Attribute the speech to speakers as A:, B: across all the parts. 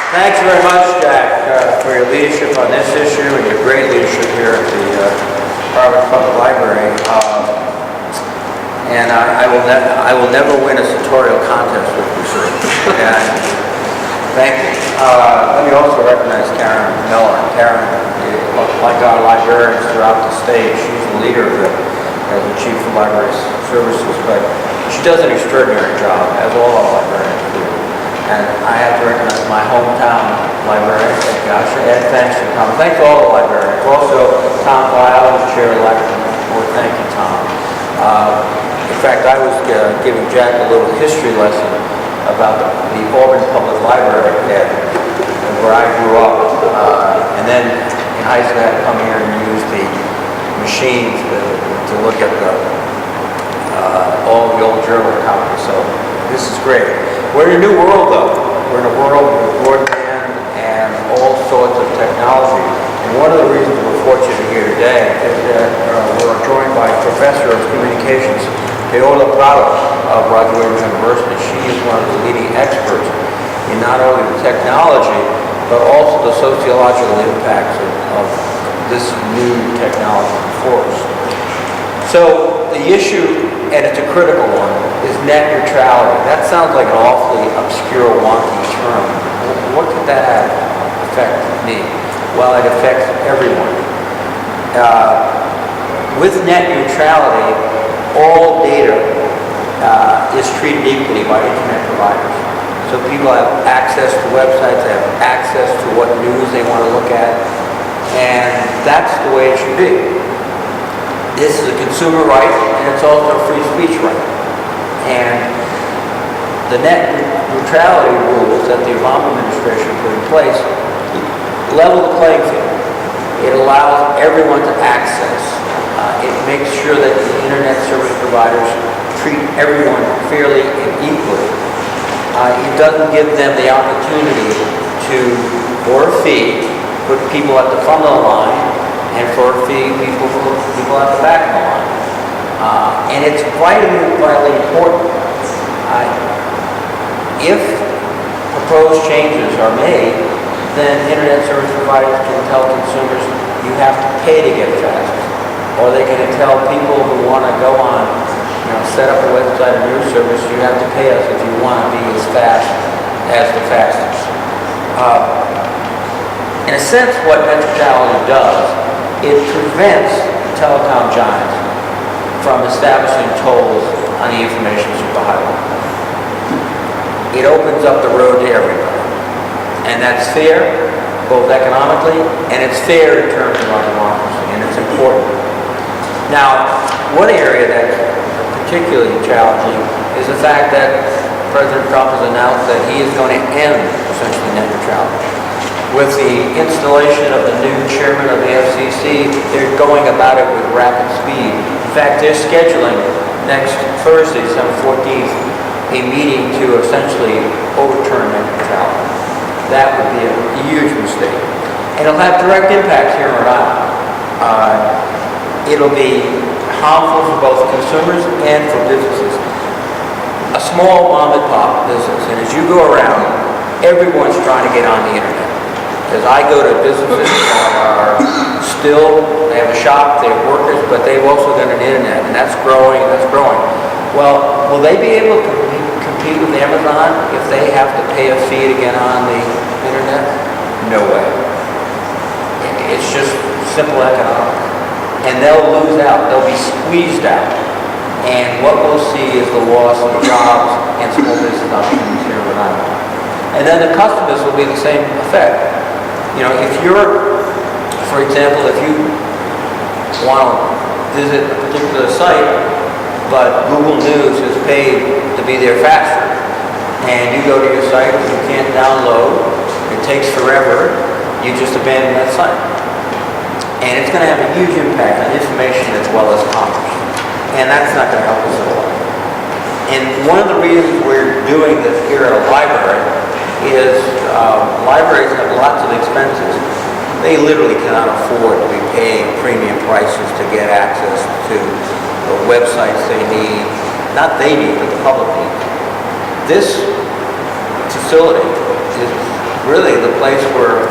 A: Thanks very much, Jack, for your leadership on this issue and your great leadership here at the Harvard Public Library. And I will never win a sartorial contest with you, sir. And thank you. Let me also recognize Karen Miller. Karen, like our librarians throughout the state, she's the leader of as the chief of library services, but she does an extraordinary job, as all our librarians do. And I have to recognize my hometown librarian, thank gosh, Ed, thanks for coming. Thanks to all the librarians. Also, Tom Weil, who's chair-elect, thank you, Tom. In fact, I was giving Jack a little history lesson about the Auburn Public Library where I grew up. And then in high school, I had to come here and use the machines to look at all the old journal copies. So this is great. We're in a new world, though. We're in a world with broadband and all sorts of technology. And one of the reasons we're fortunate here today is that we're joined by a professor of communications, Paola Prado of Roger Williams University. She is one of the leading experts in not only the technology, but also the sociological impacts of this new technology before us. So the issue, and it's a critical one, is net neutrality. That sounds like an awfully obscure, wonky term. What could that affect me? Well, it affects everyone. With net neutrality, all data is treated equally by internet providers. So people have access to websites, they have access to what news they want to look at, and that's the way it should be. This is a consumer right, and it's also a free speech right. And the net neutrality rules that the Obama administration put in place level the playing field. It allows everyone to access. It makes sure that the internet service providers treat everyone fairly and equally. It doesn't give them the opportunity to, for a fee, put people at the front of the line, and for a fee, people at the back of the line. And it's vitally important. If proposed changes are made, then internet service providers can tell consumers, you have to pay to get fast. Or they can tell people who want to go on, set up a website or news service, you have to pay us if you want to be as fast as the fastest. In a sense, what net neutrality does, it prevents telecom giants from establishing tolls on the information superhighway. It opens up the road to everybody. And that's fair, both economically, and it's fair in terms of our democracy, and it's important. Now, one area that's particularly challenging is the fact that President Trump has announced that he is going to end, essentially, net neutrality. With the installation of the new chairman of the FCC, they're going about it with rapid speed. In fact, they're scheduling next Thursday, December 14th, a meeting to essentially overturn net neutrality. That would be a huge mistake. And it'll have direct impacts here in Rhode Island. It'll be harmful for both consumers and for businesses. A small mom and pop business, and as you go around, everyone's trying to get on the internet. As I go to businesses that are still, they have a shop, they have workers, but they've also got an internet, and that's growing, and that's growing. Well, will they be able to compete with Amazon if they have to pay a fee to get on the internet? No way. It's just simple economics. And they'll lose out. They'll be squeezed out. And what we'll see is the loss of jobs and small business opportunities here in Rhode Island. And then the customers will be the same effect. If you're, for example, if you want to visit a particular site, but Google News has paid to be there faster, and you go to your site and you can't download, it takes forever, you just abandon that site. And it's going to have a huge impact on information as well as commerce. And that's not going to help us at all. And one of the reasons we're doing this here at a library is libraries have lots of expenses. They literally cannot afford to be paying premium prices to get access to the websites they need. Not they need, but the public needs. This facility is really the place where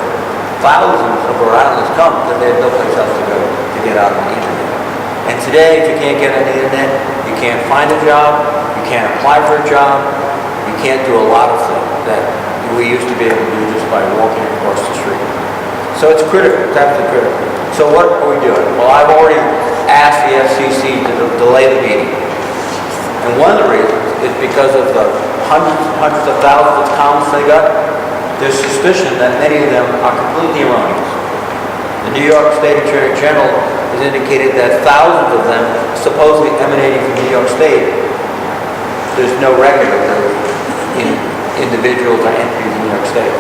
A: thousands of Rhode Islanders come because they have no place else to go to get out on the internet. And today, if you can't get on the internet, you can't find a job, you can't apply for a job, you can't do a lot of things that we used to be able to do just by walking across the street. So it's critical, it's absolutely critical. So what are we doing? Well, I've already asked the FCC to delay the meeting. And one of the reasons is because of the hundreds of thousands of comments they got. There's suspicion that many of them are completely erroneous. The New York State Attorney General has indicated that thousands of them, supposedly emanating from New York State, there's no record of those individuals or entities in New York State.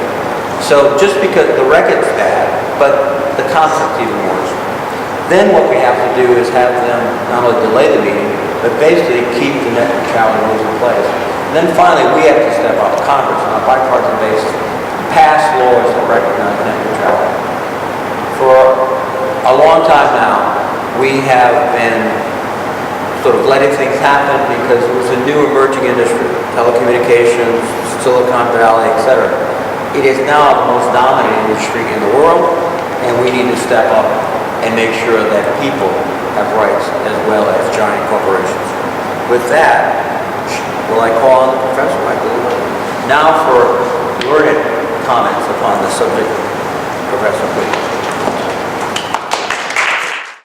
A: So just because the record's bad, but the concept's even worse. Then what we have to do is have them not only delay the meeting, but basically keep the net neutrality rules in place. And then finally, we have to step up, Congress, on a bipartisan basis, pass laws that recognize net neutrality. For a long time now, we have been sort of letting things happen because it was a new emerging industry, telecommunications, Silicon Valley, etc. It is now the most dominant industry in the world, and we need to step up and make sure that people have rights as well as giant corporations. With that, will I call on the professor, Michael? Now for learned comments upon the subject. Professor, please.